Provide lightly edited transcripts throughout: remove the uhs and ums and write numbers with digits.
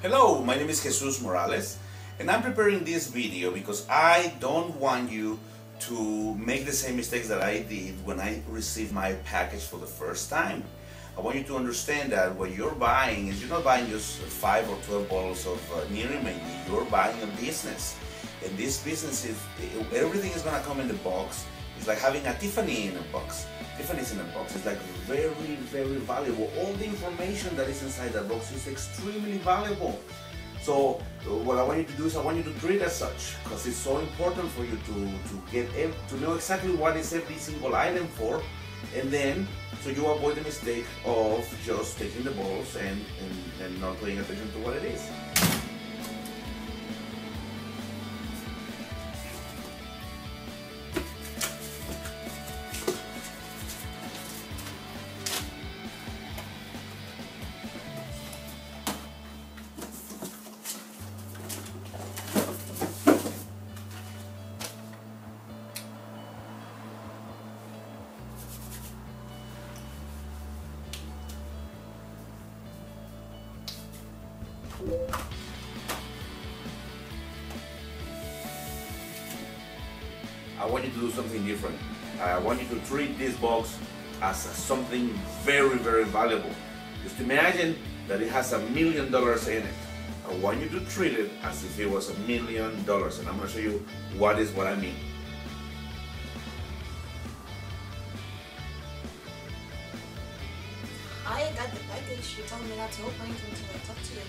Hello, my name is Jesus Morales, and I'm preparing this video because I don't want you to make the same mistakes that I did when I received my package for the first time. I want you to understand that what you're buying is you're not buying just 5 or 12 bottles of Nerium, you're buying a business. And this business is, everything is gonna come in the box. It's like having a Tiffany in a box. Tiffany's in a box. It's like very, very valuable. All the information that is inside that box is extremely valuable. So what I want you to do is I want you to treat it as such, because it's so important for you to know exactly what is every single item for, and then so you avoid the mistake of just taking the bottles and not paying attention to what it is. I want you to do something different. I want you to treat this box as something very, very valuable. Just imagine that it has $1 million in it. I want you to treat it as if it was $1 million, and I'm going to show you what I mean. I got the package. You told me not to open it until I talk to you.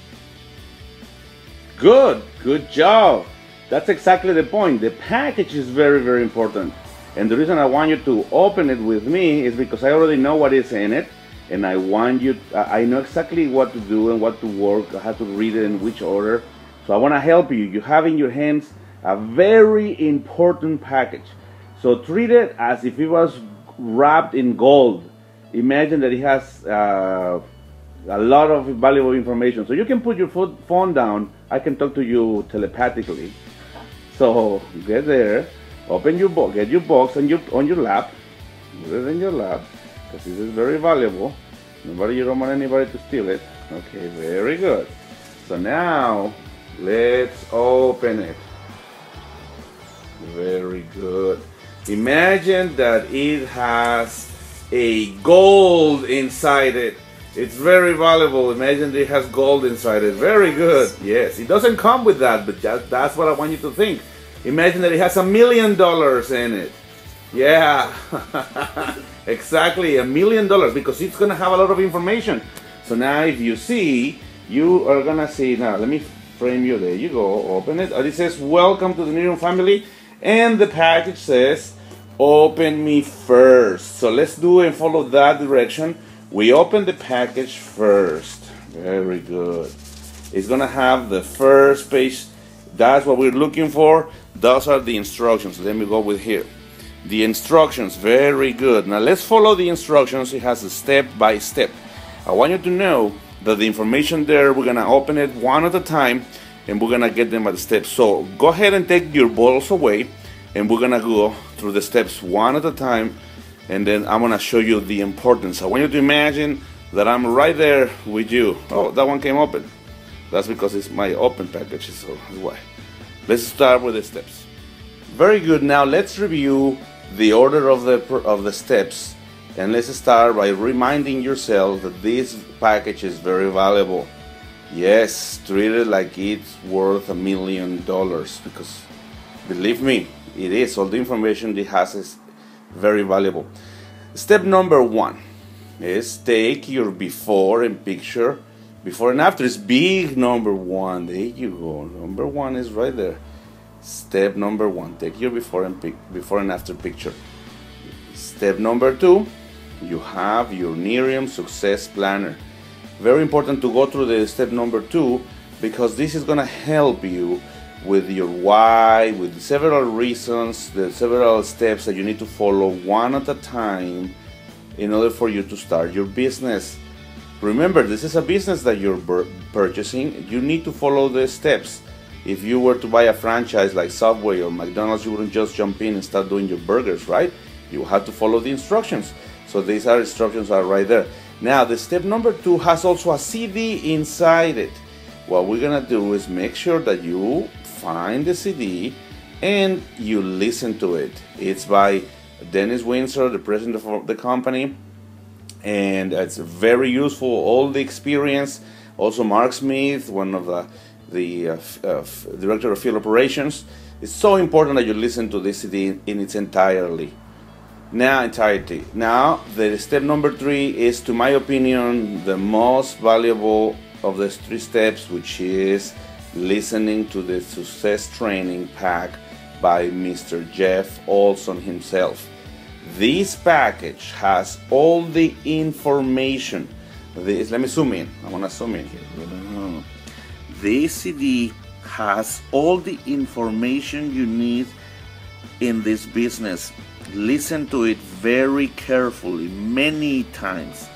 Good job. That's exactly the point. The package is very, very important. And the reason I want you to open it with me is because I already know what is in it. And I know exactly what to do and what to work, how to read it in which order. So I want to help you. You have in your hands a very important package. So treat it as if it was wrapped in gold. Imagine that it has a lot of valuable information. So you can put your phone down. I can talk to you telepathically. So get there, open your box, get your box on your lap, put it in your lap, because this is very valuable. You don't want anybody to steal it. Okay, very good. So now let's open it. Very good. Imagine that it has a gold inside it. It's very valuable. Imagine it has gold inside it. Very good. Yes, it doesn't come with that, but that's what I want you to think. Imagine that it has $1 million in it. Yeah, exactly, $1 million, because it's gonna have a lot of information. So now if you see, you are gonna see, now let me frame you, there you go, open it. It says, welcome to the Nerium family, and the package says, open me first. So let's do and follow that direction. We open the package first. Very good. It's gonna have the first page. That's what we're looking for. Those are the instructions. Let me go with here. The instructions, very good. Now let's follow the instructions. It has a step by step. I want you to know that the information there, we're gonna open it one at a time and we're gonna get them by the steps. So go ahead and take your bottles away and we're gonna go through the steps one at a time, and then I'm gonna show you the importance. I want you to imagine that I'm right there with you. Oh, that one came open. That's because it's my open package, so that's why. Let's start with the steps. Very good. Now let's review the order of the steps, and let's start by reminding yourself that this package is very valuable. Yes, treat it like it's worth $1 million, because believe me, it is. All the information it has is very valuable. Step number 1 is take your before and picture. Before and after is big, number 1. There you go. Number 1 is right there. Step number 1. Take your before and after picture. Step number 2. You have your Nerium Success Planner. Very important to go through the step number 2, because this is going to help you with your why, with several reasons, the several steps that you need to follow one at a time in order for you to start your business. Remember, this is a business that you're purchasing. You need to follow the steps. If you were to buy a franchise like Subway or McDonald's, you wouldn't just jump in and start doing your burgers, right? You have to follow the instructions. So these instructions are right there. Now, the step number 2 has also a CD inside it. what we're gonna do is make sure that you find the CD and you listen to it. It's by Dennis Windsor, the president of the company, and it's very useful. All the experience. Also, Mark Smith, one of the director of field operations. It's so important that you listen to this CD in its entirety. Now, the step number 3 is, to my opinion, the most valuable of the 3 steps, which is listening to the success training pack by Mr. Jeff Olson himself. This package has all the information. Let me zoom in. I want to zoom in here. This CD has all the information you need in this business. Listen to it very carefully, many times.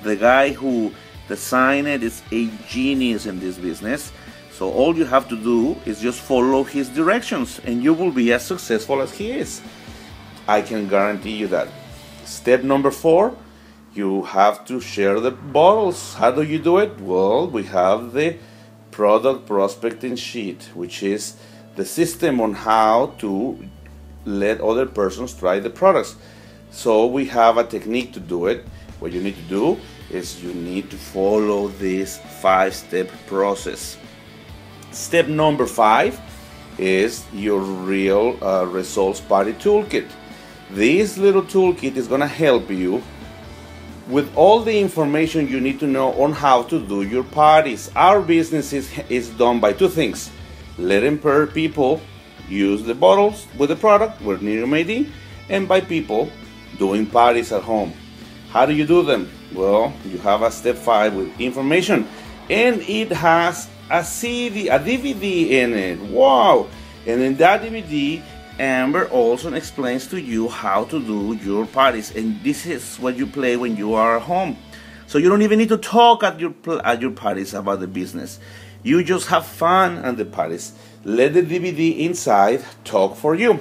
The guy who designed it is a genius in this business. So all you have to do is just follow his directions and you will be as successful as he is. I can guarantee you that. Step number 4, you have to share the bottles. How do you do it? Well, we have the product prospecting sheet, which is the system on how to let other persons try the products. So we have a technique to do it. What you need to do is you need to follow this 5-step process. Step number 5 is your real results party toolkit. This little toolkit is going to help you with all the information you need to know on how to do your parties. Our business is done by 2 things: letting people use the bottles with the product with Nerium ID, and by people doing parties at home. How do you do them? Well, you have a step 5 with information, and it has a CD, a DVD in it. Wow! And in that DVD, Amber Olson explains to you how to do your parties, and this is what you play when you are at home. So you don't even need to talk at your parties about the business. You just have fun at the parties. Let the DVD inside talk for you.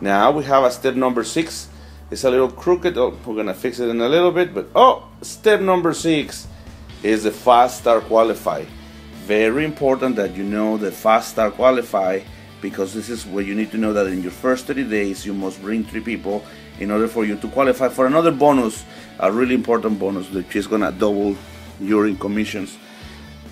Now we have a step number 6. It's a little crooked. Oh, we're gonna fix it in a little bit. But step number 6 is the Fast Start Qualify. Very important that you know the Fast Start Qualify, because this is where you need to know that in your first 30 days you must bring 3 people in order for you to qualify for another bonus, a really important bonus, which is gonna double your commissions.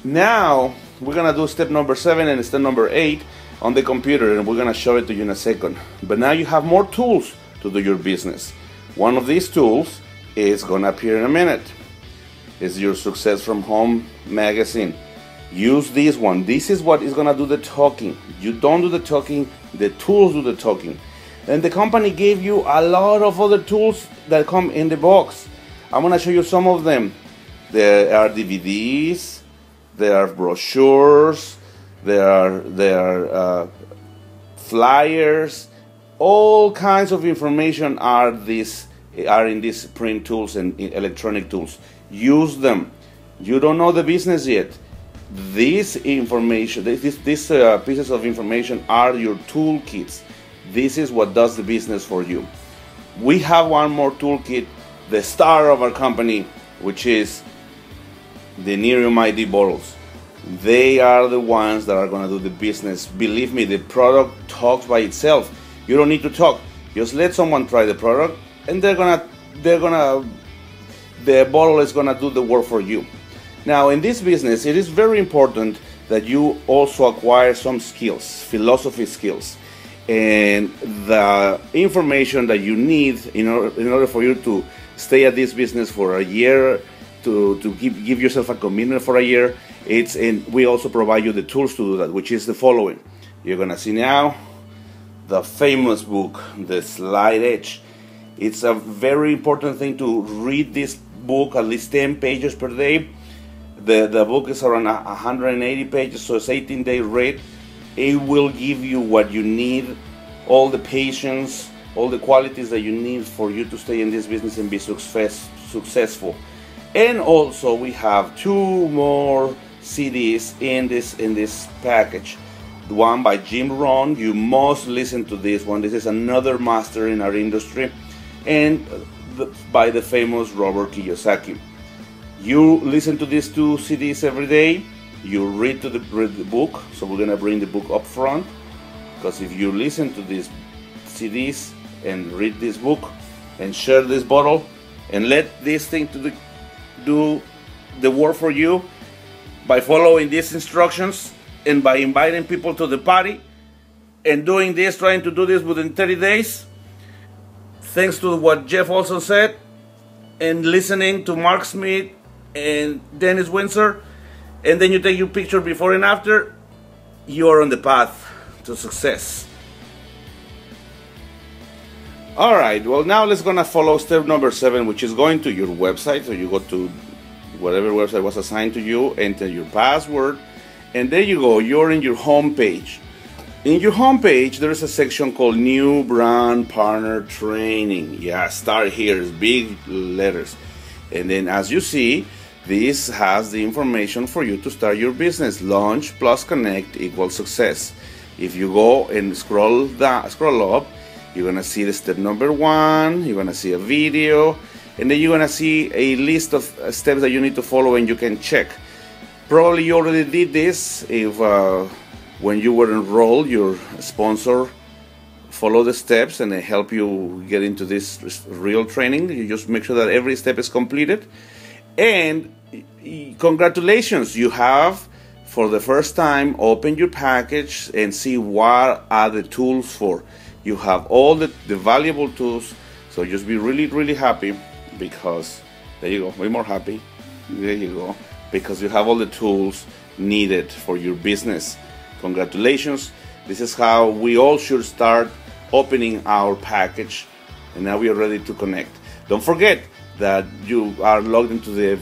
Now we're gonna do step number 7 and step number 8 on the computer, and we're gonna show it to you in a second. But now you have more tools to do your business. One of these tools is gonna appear in a minute. It's your Success from Home magazine. Use this one. This is what is gonna do the talking. You don't do the talking, the tools do the talking. And the company gave you a lot of other tools that come in the box. I'm gonna show you some of them. There are DVDs, there are brochures, there are flyers. All kinds of information are in these print tools and electronic tools. Use them. You don't know the business yet. This information, these pieces of information are your toolkits. This is what does the business for you. We have one more toolkit, the star of our company, which is the Nerium ID bottles. They are the ones that are going to do the business. Believe me, the product talks by itself. You don't need to talk. Just let someone try the product, and the bottle is gonna do the work for you. Now, in this business, it is very important that you also acquire some skills, philosophy skills, and the information that you need in order for you to stay at this business for a year, to give yourself a commitment for a year. We also provide you the tools to do that, which is the following. You're gonna see now the famous book, The Slight Edge. It's a very important thing to read this book, at least 10 pages per day. The book is around 180 pages, so it's 18-day read. It will give you what you need, all the patience, all the qualities that you need for you to stay in this business and be successful. And also we have 2 more CDs in this package. One by Jim Rohn. You must listen to this one. This is another master in our industry. And by the famous Robert Kiyosaki. You listen to these 2 CDs every day, you read the book. So we're gonna bring the book up front, because if you listen to these CDs and read this book and share this bottle and let this thing do the work for you by following these instructions and by inviting people to the party and doing this, trying to do this within 30 days, thanks to what Jeff also said, and listening to Mark Smith and Dennis Windsor, and then you take your picture before and after, you are on the path to success. Alright, well now let's gonna follow step number 7, which is going to your website. So you go to whatever website was assigned to you, enter your password, and there you go, you're in your home page. In your home page, there is a section called New Brand Partner Training. Yeah, start here, it's big letters. And then as you see, this has the information for you to start your business. Launch plus connect equals success. If you go and scroll up, you're gonna see the step number 1, you're gonna see a video, and then you're gonna see a list of steps that you need to follow and you can check. Probably you already did this if when you were enrolled, your sponsor followed the steps and they help you get into this real training. You just make sure that every step is completed. And congratulations, you have for the first time opened your package and see what are the tools for. You have all the valuable tools, so just be really happy, because there you go, way more happy, there you go, because you have all the tools needed for your business. Congratulations, this is how we all should start opening our package, and now we are ready to connect. Don't forget that you are logged into the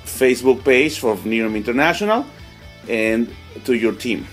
Facebook page for NEOM International and to your team.